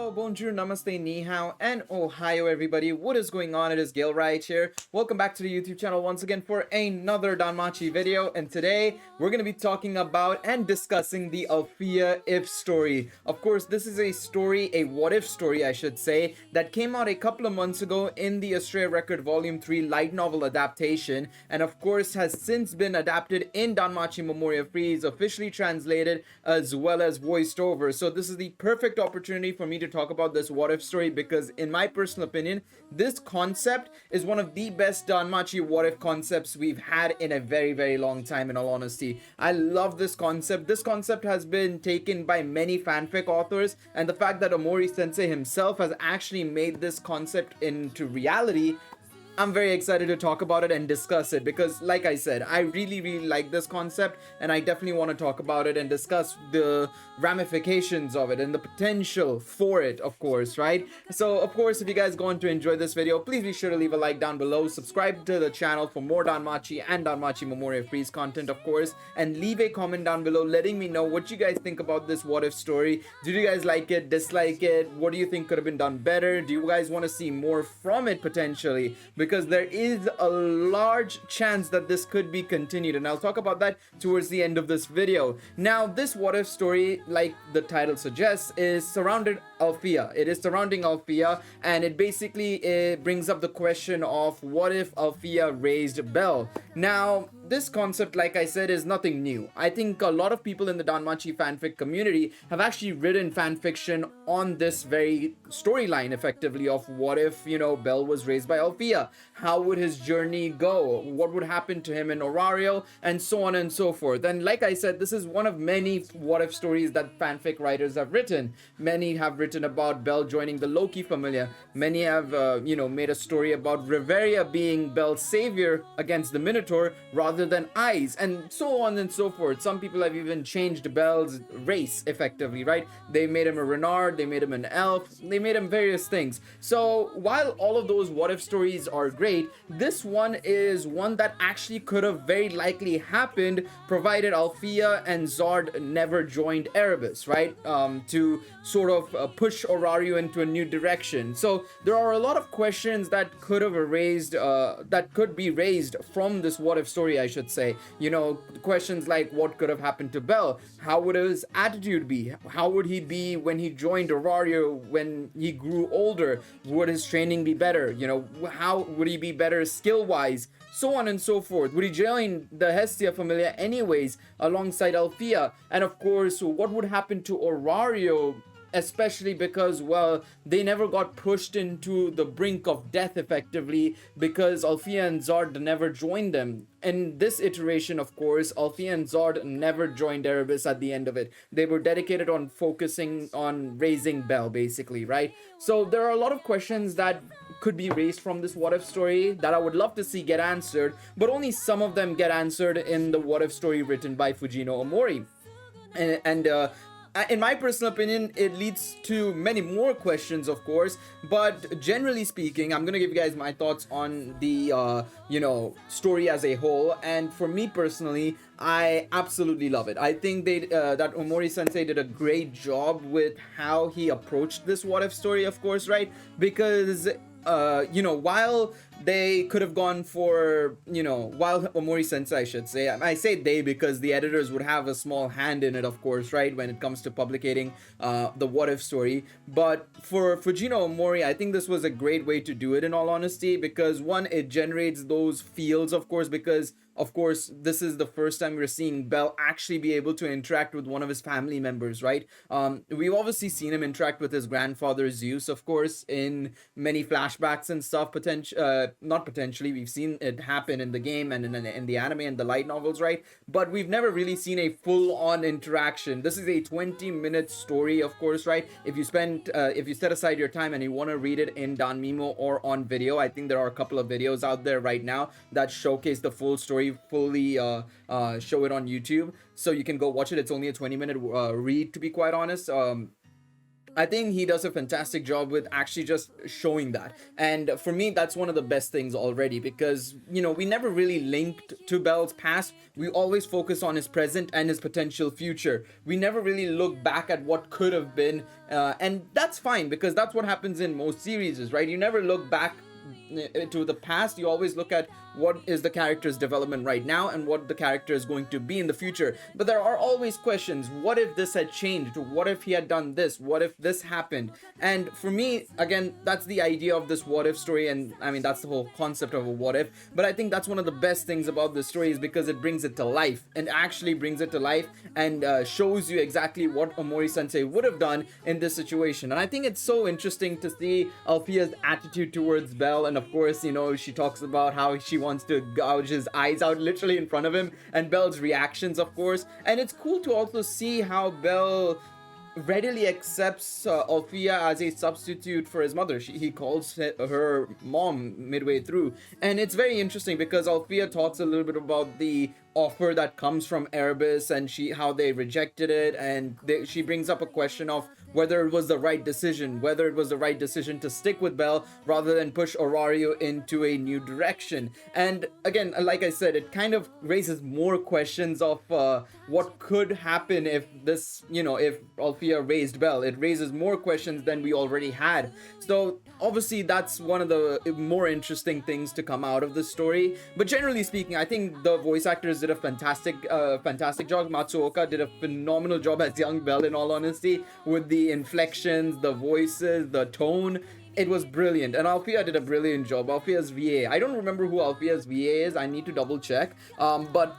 Hello, bonjour, namaste, ni hao, and ohio everybody. What is going on? It is Galeriot here. Welcome back to the YouTube channel once again for another Danmachi video. And today we're going to be talking about and discussing the Alfia if story. Of course, this is a story, a what if story I should say, that came out a couple of months ago in the Astrea Record Volume 3 light novel adaptation, and of course has since been adapted in Danmachi Memoria Freese, officially translated as well as voiced over. So this is the perfect opportunity for me to talk about this what if story, because in my personal opinion, this concept is one of the best Danmachi what if concepts we've had in a very long time, in all honesty. I love this concept. This concept has been taken by many fanfic authors, and the fact that Omori sensei himself has actually made this concept into reality, I'm very excited to talk about it and discuss it, because like I said, I really like this concept, and I definitely want to talk about it and discuss the ramifications of it and the potential for it, of course, right? So of course, if you guys going to enjoy this video, please be sure to leave a like down below, subscribe to the channel for more Danmachi and Danmachi Memoria Freese content, of course, and leave a comment down below letting me know what you guys think about this what if story. Do you guys like it, dislike it? What do you think could have been done better? Do you guys want to see more from it potentially? Because there is a large chance that this could be continued, and I'll talk about that towards the end of this video. Now, this what if story, like the title suggests, is surrounded Alfia. It is surrounding Alfia, and it basically brings up the question of what if Alfia raised Bell. Now, this concept, like I said, is nothing new. I think a lot of people in the Danmachi fanfic community have actually written fanfiction on this very storyline, effectively, of what if, you know, Bell was raised by Alfia. How would his journey go? What would happen to him in Orario? And so on and so forth. And like I said, this is one of many what if stories that fanfic writers have written. Many have written about Bell joining the Loki familia. Many have, made a story about Riveria being Bell's savior against the Minotaur rather than Eyes, and so on and so forth. Some people have even changed Bell's race, effectively, right? They made him a Renard, they made him an elf, they made him various things. So while all of those what if stories are great, this one is one that actually could have very likely happened provided Alfia and Zard never joined Erebus, right? To sort of push Orario into a new direction. So there are a lot of questions that could have be raised from this what if story, I should say. You know, questions like what could have happened to Bell? How would his attitude be? How would he be when he joined Orario when he grew older? Would his training be better? You know, how would he be better skill-wise? So on and so forth. Would he join the Hestia familia anyways alongside Alfia? And of course, what would happen to Orario, especially because, well, they never got pushed into the brink of death, effectively, because Alfia and Zard never joined them. In this iteration, of course, Alfia and Zard never joined Erebus at the end of it. They were dedicated on focusing on raising Bell, basically, right? So there are a lot of questions that could be raised from this what if story that I would love to see get answered, but only some of them get answered in the what if story written by Fujino Omori. And in my personal opinion, it leads to many more questions, of course, but generally speaking, I'm gonna give you guys my thoughts on the story as a whole. And for me personally, I absolutely love it. I think that Omori sensei did a great job with how he approached this what if story, of course, right? Because while they could have gone for, while Omori sensei, I should say, I say they because the editors would have a small hand in it, of course, right, when it comes to publicating the what if story. But for Fujino Omori, I think this was a great way to do it, in all honesty, because one, it generates those feels, of course, because of course, this is the first time we're seeing Bell actually be able to interact with one of his family members, right? We've obviously seen him interact with his grandfather Zeus, of course, in many flashbacks and stuff. Not potentially, we've seen it happen in the game and in the anime and the light novels, right? But we've never really seen a full-on interaction. This is a 20-minute story, of course, right? If you set aside your time and you want to read it in Danmemo or on video, I think there are a couple of videos out there right now that showcase the full story, fully show it on YouTube, so you can go watch it. It's only a 20-minute read, to be quite honest. I think he does a fantastic job with actually just showing that. And for me, that's one of the best things already because, we never really linked to Bell's past. We always focus on his present and his potential future. We never really look back at what could have been. And that's fine because that's what happens in most series, right? You never look back to the past. You always look at what is the character's development right now and what the character is going to be in the future. But there are always questions. What if this had changed? What if he had done this? What if this happened? And for me, again, that's the idea of this what if story. And I mean, that's the whole concept of a what if. But I think that's one of the best things about this story is because it brings it to life and actually brings it to life and shows you exactly what Omori sensei would have done in this situation. And I think it's so interesting to see Alfia's attitude towards Bell. And of course, she talks about how she wants to gouge his eyes out literally in front of him, and Bell's reactions, of course. And it's cool to also see how Bell readily accepts Alfia as a substitute for his mother. He calls her mom midway through, and it's very interesting because Alfia talks a little bit about the offer that comes from Erebus and how they rejected it, and she brings up a question of whether it was the right decision, to stick with Bell rather than push Orario into a new direction. And again, like I said, it kind of raises more questions of what could happen if if Alfia raised Bell. It raises more questions than we already had. So obviously that's one of the more interesting things to come out of the story. But generally speaking, I think the voice actors did a fantastic job. Matsuoka did a phenomenal job as young Bell, in all honesty, with the inflections, the voices, the tone. It was brilliant, and Alfia did a brilliant job. Alfia's VA, I don't remember who Alfia's VA is. I need to double check. But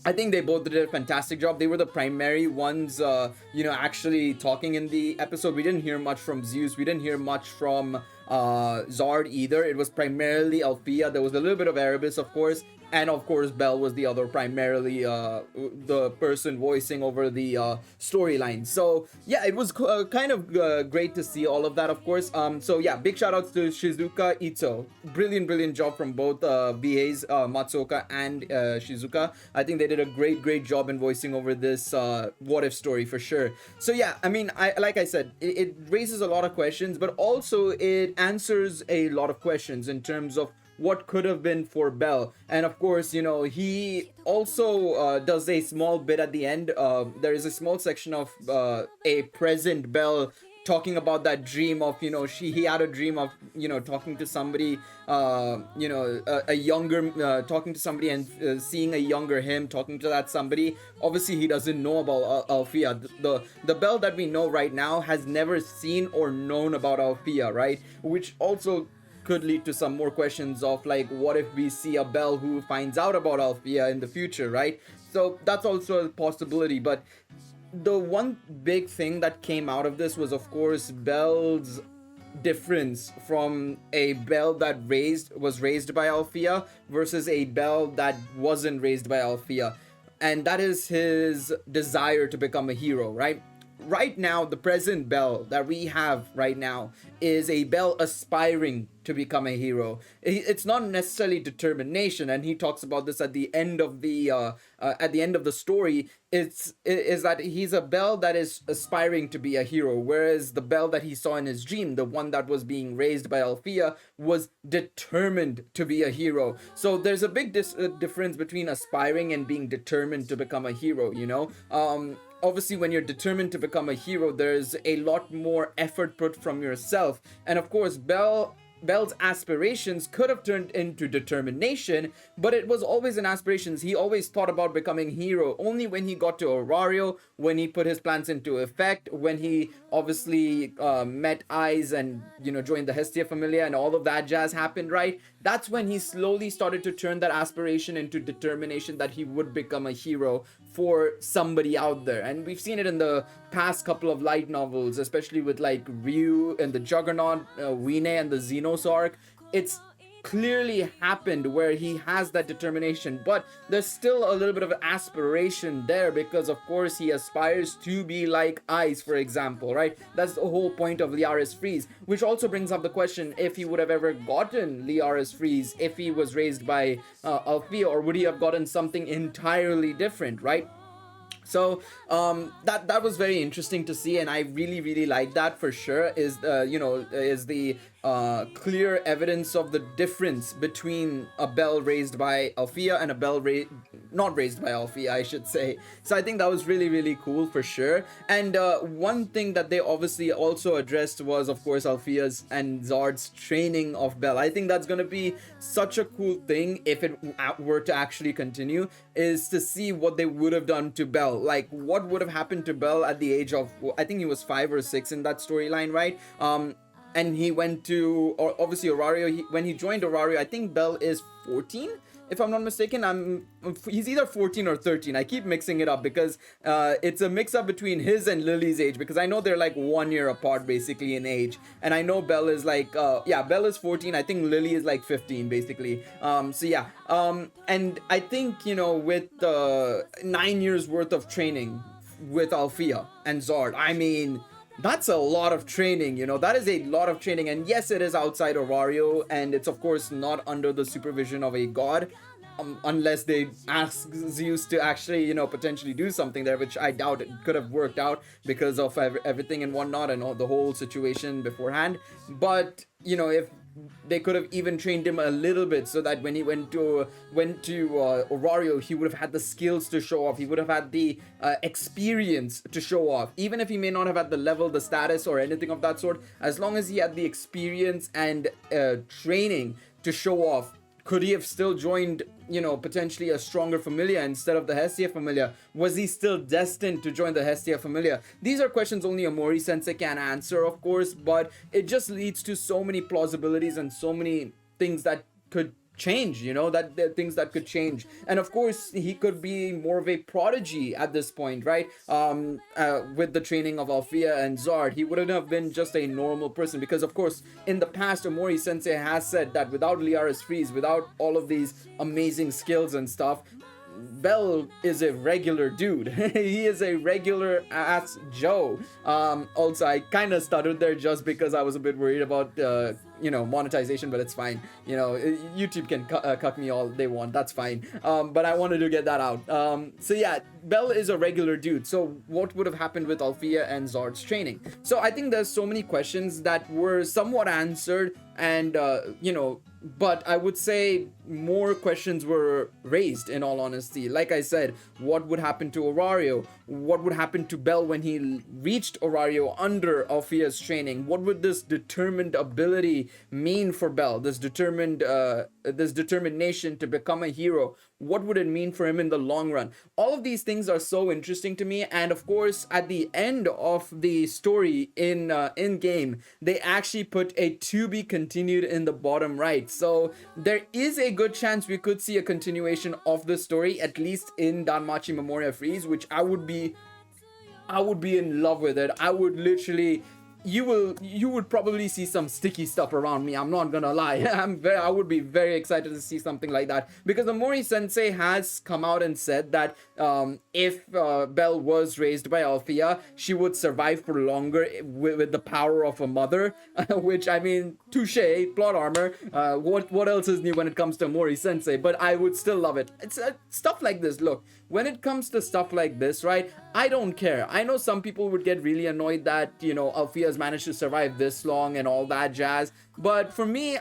I think they both did a fantastic job. They were the primary ones, actually talking in the episode. We didn't hear much from Zeus. We didn't hear much from Zard either. It was primarily Alfia. There was a little bit of Erebus, of course. And of course, Bell was the other, primarily the person voicing over the storyline. So yeah, it was kind of great to see all of that, of course. So yeah, big shout outs to Shizuka Ito. Brilliant job from both VAs, Matsuoka and Shizuka. I think they did a great job in voicing over this what if story for sure. So yeah, I mean, like I said, it raises a lot of questions, but also it answers a lot of questions in terms of what could have been for Bell. And of course, he also does a small bit at the end. There is a small section of a present Bell talking about that dream of, he had a dream of, talking to somebody, a younger, talking to somebody and seeing a younger him, talking to that somebody. Obviously, he doesn't know about Alfia. The Bell that we know right now has never seen or known about Alfia, right? Which also could lead to some more questions of like, what if we see a Bell who finds out about Alfia in the future, right? So that's also a possibility. But the one big thing that came out of this was, of course, Bell's difference from a Bell that was raised by Alfia versus a Bell that wasn't raised by Alfia. And that is his desire to become a hero, right? Right now, the present Bell that we have right now is a Bell aspiring to become a hero. It's not necessarily determination, and he talks about this at the end of the story. Is that he's a Bell that is aspiring to be a hero, whereas the Bell that he saw in his dream, the one that was being raised by Alfia, was determined to be a hero. So there's a big difference between aspiring and being determined to become a hero. Obviously, when you're determined to become a hero, there's a lot more effort put from yourself. And of course, Bell's aspirations could have turned into determination, but it was always an aspiration. He always thought about becoming hero only when he got to Orario, when he put his plans into effect, when he obviously met Eyes and, joined the Hestia Familia and all of that jazz happened, right? That's when he slowly started to turn that aspiration into determination that he would become a hero for somebody out there. And we've seen it in the past couple of light novels, especially with like Ryu and the Juggernaut, Wine and the Xenos arc. It's clearly happened where he has that determination, but there's still a little bit of aspiration there because of course he aspires to be like Ice, for example, right? That's the whole point of Liaris Freeze, which also brings up the question if he would have ever gotten Liaris Freeze if he was raised by Alfia, or would he have gotten something entirely different, right? So that was very interesting to see, and I really like that for sure. Is is the clear evidence of the difference between a bell raised by Alfia and a bell not raised by Alfia, I should say. So I think that was really cool for sure. And one thing that they obviously also addressed was, of course, Alfia's and Zard's training of Bell. I think that's gonna be such a cool thing if it were to actually continue, is to see what they would have done to Bell. Like, what would have happened to Bell at the age of, I think he was 5 or 6 in that storyline, right? And he went to, or obviously Orario. When he joined Orario, I think Bell is 14, if I'm not mistaken. He's either 14 or 13. I keep mixing it up because it's a mix up between his and Lily's age, because I know they're like 1 year apart basically in age, and I know Bell is like Bell is 14. I think Lily is like 15 basically. And I think, with 9 years worth of training with Alfia and Zard, I mean, that's a lot of training, that is a lot of training. And yes, it is outside Orario, and it's of course not under the supervision of a god, unless they ask Zeus to actually, potentially do something there, which I doubt. It could have worked out because of everything and whatnot, and all the whole situation beforehand. But if they could have even trained him a little bit, so that when he went to Orario, he would have had the skills to show off. He would have had the experience to show off, even if he may not have had the level, the status, or anything of that sort. As long as he had the experience and training to show off, could he have still joined, potentially a stronger Familia instead of the Hestia Familia? Was he still destined to join the Hestia Familia? These are questions only Omori Sensei can answer, of course, but it just leads to so many plausibilities and so many things that could change, that there are things that could change. And of course, he could be more of a prodigy at this point, right? With the training of Alfia and Zard, he wouldn't have been just a normal person, because of course in the past Omori Sensei has said that without Liaris Freeze, without all of these amazing skills and stuff, Bell is a regular dude. He is a regular ass Joe. Also, I kind of stuttered there just because I was a bit worried about monetization, but it's fine. YouTube can cuck me all they want, that's fine. But I wanted to get that out. So yeah, Bell is a regular dude. So what would have happened with Alfia and Zard's training? So I think there's so many questions that were somewhat answered, and but I would say more questions were raised, in all honesty. Like I said, what would happen to Orario? What would happen to Bell when he reached Orario under Alfia's training? What would this determined ability mean for Bell? This determination to become a hero. What would it mean for him in the long run? All of these things are so interesting to me. And of course, at the end of the story in game, they actually put a to be continued in the bottom right. So there is a good chance we could see a continuation of the story, at least in Danmachi Memoria Freese, which I would be in love with it. I would literally, you would probably see some sticky stuff around me, I'm not gonna lie. I would be very excited to see something like that, because Omori Sensei has come out and said that if Bell was raised by Alfia, she would survive for longer with the power of a mother. Which, I mean, touche, plot armor. What else is new when it comes to Omori Sensei? But I would still love it. It's stuff like this. Look, when it comes to stuff like this, right, I don't care. I know some people would get really annoyed that, Alfia has managed to survive this long and all that jazz. But for me,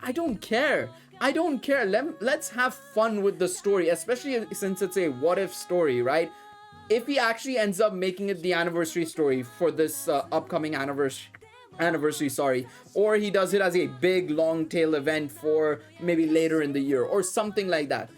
I don't care. I don't care. Let's have fun with the story, especially since it's a what if story, right? If he actually ends up making it the anniversary story for this upcoming anniversary, sorry, or he does it as a big long tail event for maybe later in the year or something like that,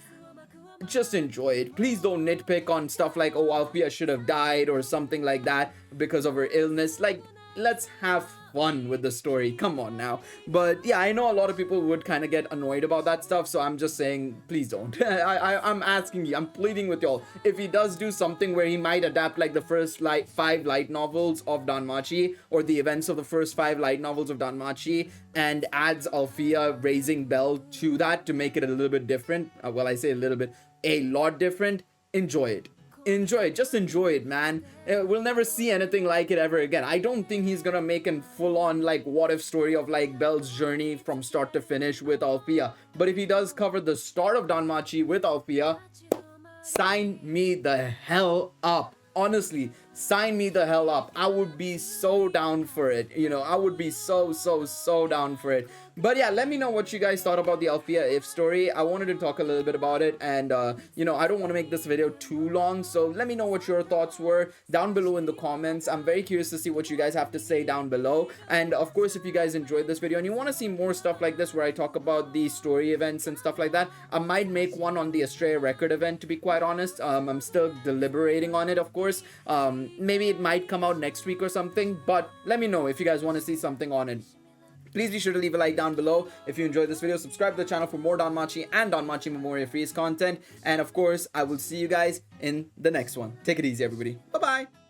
just enjoy it. Please don't nitpick on stuff like, oh, Alfia should have died or something like that because of her illness. Like, let's have fun with the story. Come on now. But yeah, I know a lot of people would kind of get annoyed about that stuff, so I'm just saying, please don't. I'm asking you, I'm pleading with y'all. If he does do something where he might adapt like the first 5 light novels of Danmachi, or the events of the first 5 light novels of Danmachi, and adds Alfia raising Bell to that to make it a little bit different, well, I say a little bit, a lot different, enjoy it. Just enjoy it, man. We'll never see anything like it ever again. I don't think he's gonna make a full-on like what if story of like Bell's journey from start to finish with Alfia. But if he does cover the start of Danmachi with Alfia, sign me the hell up. Honestly, sign me the hell up. I would be so down for it. I would be so down for it. But yeah, let me know what you guys thought about the Alfia if story. I wanted to talk a little bit about it, and I don't want to make this video too long, so let me know what your thoughts were down below in the comments. I'm very curious to see what you guys have to say down below. And of course, if you guys enjoyed this video and you want to see more stuff like this where I talk about the story events and stuff like that, I might make one on the Astrea record event, to be quite honest. I'm still deliberating on it, of course. Maybe it might come out next week or something, but let me know if you guys want to see something on it. Please be sure to leave a like down below if you enjoyed this video. Subscribe to the channel for more Danmachi and Danmachi Memoria Freese content. And of course, I will see you guys in the next one. Take it easy, everybody. Bye-bye.